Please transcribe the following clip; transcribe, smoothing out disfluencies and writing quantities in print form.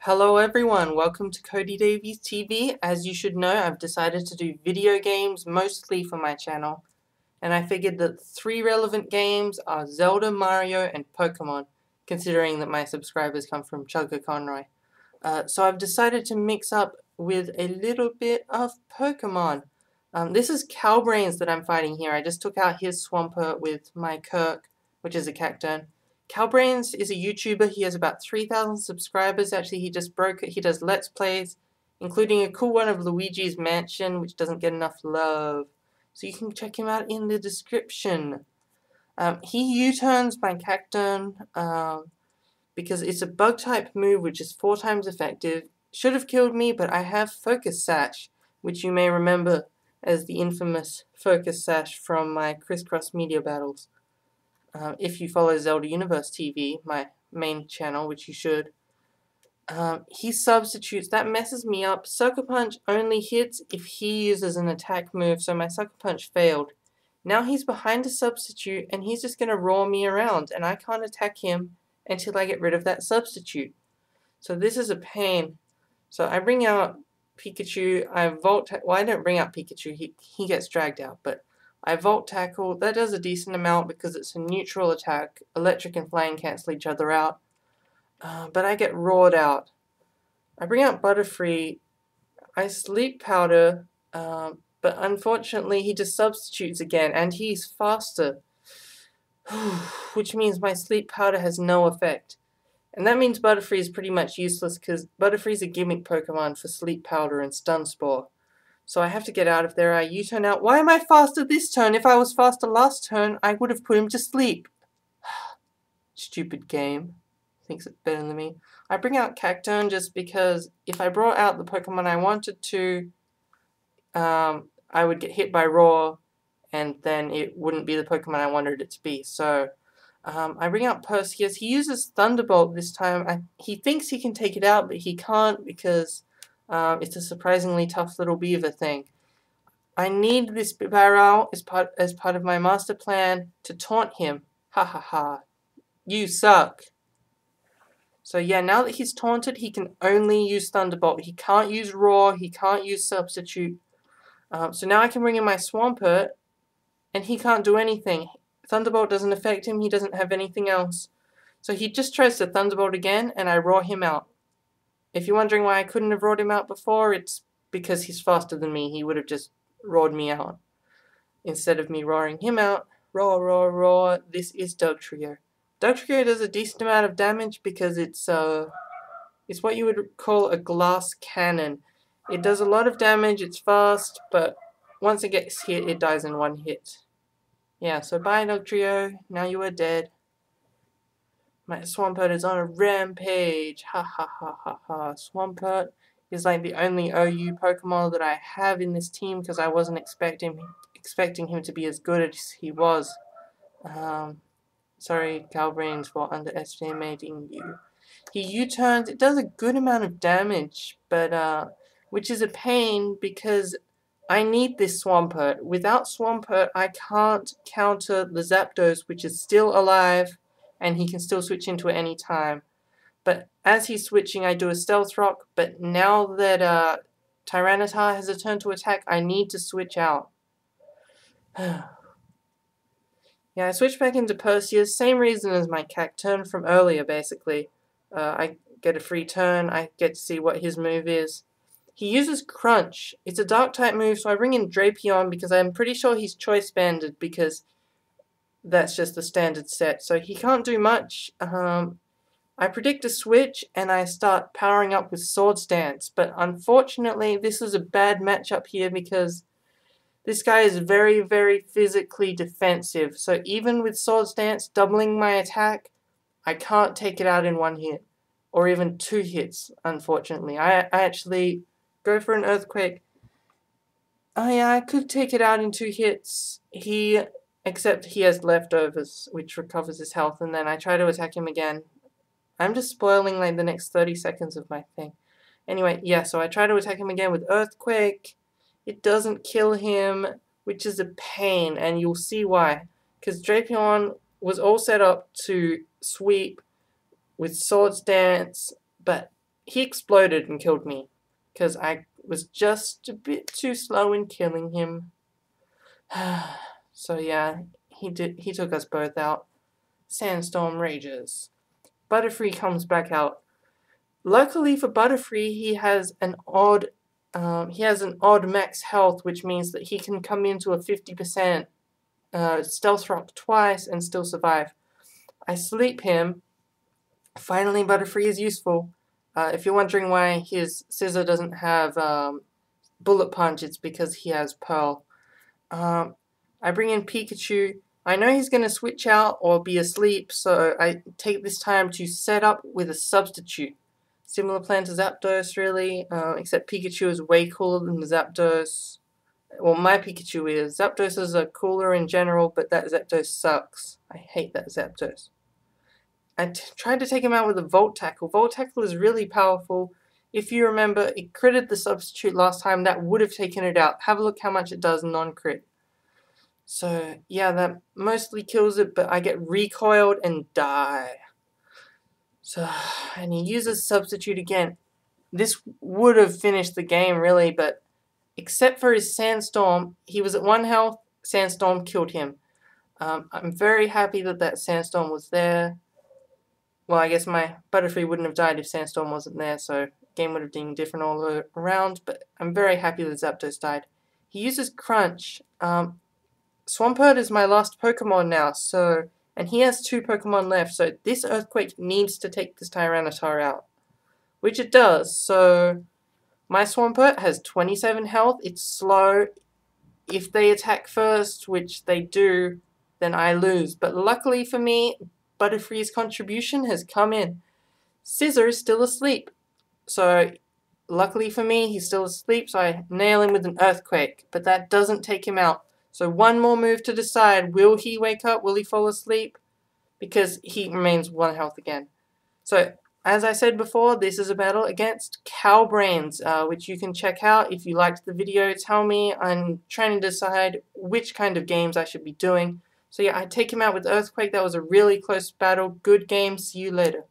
Hello everyone, welcome to CodyDaviesTV. As you should know, I've decided to do video games mostly for my channel, and I figured that three relevant games are Zelda, Mario, and Pokemon, considering that my subscribers come from Chugga Conroy. So I've decided to mix up with a little bit of Pokemon. This is Kowbrainz that I'm fighting here. I just took out his Swampert with my Kirk, which is a Cacturne. Kowbrainz is a YouTuber. He has about 3,000 subscribers. Actually, he just broke it. He does Let's Plays, including a cool one of Luigi's Mansion, which doesn't get enough love. So you can check him out in the description. He U-turns my Cacturne because it's a bug-type move, which is 4 times effective. Should have killed me, but I have Focus Sash, which you may remember as the infamous Focus Sash from my Crisscross Media Battles. If you follow Zelda Universe TV, my main channel, which you should, he substitutes. That messes me up. Sucker Punch only hits if he uses an attack move, so my Sucker Punch failed. Now he's behind a substitute, and he's just going to roar me around, and I can't attack him until I get rid of that substitute. So this is a pain. So I bring out Pikachu. Well, I don't bring out Pikachu. He gets dragged out, but I Volt Tackle. That does a decent amount because it's a neutral attack. Electric and Flame cancel each other out. But I get roared out. I bring out Butterfree. I Sleep Powder. But unfortunately he just substitutes again. And he's faster. Which means my Sleep Powder has no effect. And that means Butterfree is pretty much useless because Butterfree is a gimmick Pokemon for Sleep Powder and Stun Spore. So I have to get out of there. I U-turn out. Why am I faster this turn? If I was faster last turn, I would have put him to sleep. Stupid game. Thinks it's better than me. I bring out Cacturne just because if I brought out the Pokemon I wanted to, I would get hit by Roar, and then it wouldn't be the Pokemon I wanted it to be. So I bring out Perseus. He uses Thunderbolt this time. He thinks he can take it out, but he can't because it's a surprisingly tough little beaver thing. I need this barrel as part of my master plan to taunt him. Ha ha ha. You suck. So yeah, now that he's taunted, he can only use Thunderbolt. He can't use Roar. He can't use Substitute. So now I can bring in my Swampert, and he can't do anything. Thunderbolt doesn't affect him. He doesn't have anything else. So he just tries to Thunderbolt again, and I roar him out. If you're wondering why I couldn't have roared him out before, it's because he's faster than me. He would have just roared me out. Instead of me roaring him out, roar, roar, roar, this is Dugtrio. Dugtrio does a decent amount of damage because it's what you would call a glass cannon. It does a lot of damage, it's fast, but once it gets hit, it dies in one hit. Yeah, so bye Dugtrio, now you are dead. My Swampert is on a rampage. Ha ha ha ha ha. Swampert is like the only OU Pokemon that I have in this team because I wasn't expecting him to be as good as he was. Sorry, Kowbrainz, for underestimating you. He U-turns. It does a good amount of damage, but which is a pain because I need this Swampert. Without Swampert, I can't counter the Zapdos, which is still alive. And he can still switch into it any time. But as he's switching, I do a Stealth Rock. But now that Tyranitar has a turn to attack, I need to switch out. Yeah, I switch back into Perseus. Same reason as my Cacturne from earlier, basically. I get a free turn. I get to see what his move is. He uses Crunch. It's a Dark-type move, so I bring in DRAPION because I'm pretty sure he's Choice Banded because that's just the standard set, so he can't do much. I predict a switch, and I start powering up with Swords Dance, but unfortunately this is a bad matchup here because this guy is very, very physically defensive, so even with Swords Dance doubling my attack, I can't take it out in one hit, or even 2 hits, unfortunately. I actually go for an Earthquake. Oh yeah, I could take it out in 2 hits. Except he has leftovers, which recovers his health, and then I try to attack him again. I'm just spoiling like the next 30 seconds of my thing. Anyway, yeah, so I try to attack him again with Earthquake. It doesn't kill him, which is a pain, and you'll see why. Because DRAPION was all set up to sweep with Swords Dance, but he exploded and killed me because I was just a bit too slow in killing him. So yeah, he took us both out. Sandstorm rages. Butterfree comes back out. Luckily for Butterfree, he has an odd max health, which means that he can come into a 50% stealth rock twice and still survive. I sleep him. Finally, Butterfree is useful. If you're wondering why his scissor doesn't have bullet punch, it's because he has Pearl. I bring in Pikachu. I know he's going to switch out or be asleep, so I take this time to set up with a substitute. Similar plan to Zapdos, really, except Pikachu is way cooler than Zapdos. Well, my Pikachu is. Zapdos are cooler in general, but that Zapdos sucks. I hate that Zapdos. I tried to take him out with a Volt Tackle. Volt Tackle is really powerful. If you remember, it critted the substitute last time. That would have taken it out. Have a look how much it does non-crit. So, yeah, that mostly kills it, but I get recoiled and die. So, and he uses substitute again. This would have finished the game, really, but except for his Sandstorm, he was at 1 health. Sandstorm killed him. I'm very happy that that Sandstorm was there. Well, I guess my Butterfree wouldn't have died if Sandstorm wasn't there, so the game would have been different all around, but I'm very happy that Zapdos died. He uses Crunch. Swampert is my last Pokemon now, so, and he has 2 Pokemon left, so this Earthquake needs to take this Tyranitar out, which it does. So my Swampert has 27 health. It's slow. If they attack first, which they do, then I lose. But luckily for me, Butterfree's contribution has come in. Scissor is still asleep. So luckily for me, he's still asleep, so I nail him with an Earthquake. But that doesn't take him out. So one more move to decide, will he wake up? Will he fall asleep? Because he remains 1 health again. So, as I said before, this is a battle against Kowbrainz, which you can check out. If you liked the video, tell me. I'm trying to decide which kind of games I should be doing. So yeah, I take him out with Earthquake. That was a really close battle. Good game. See you later.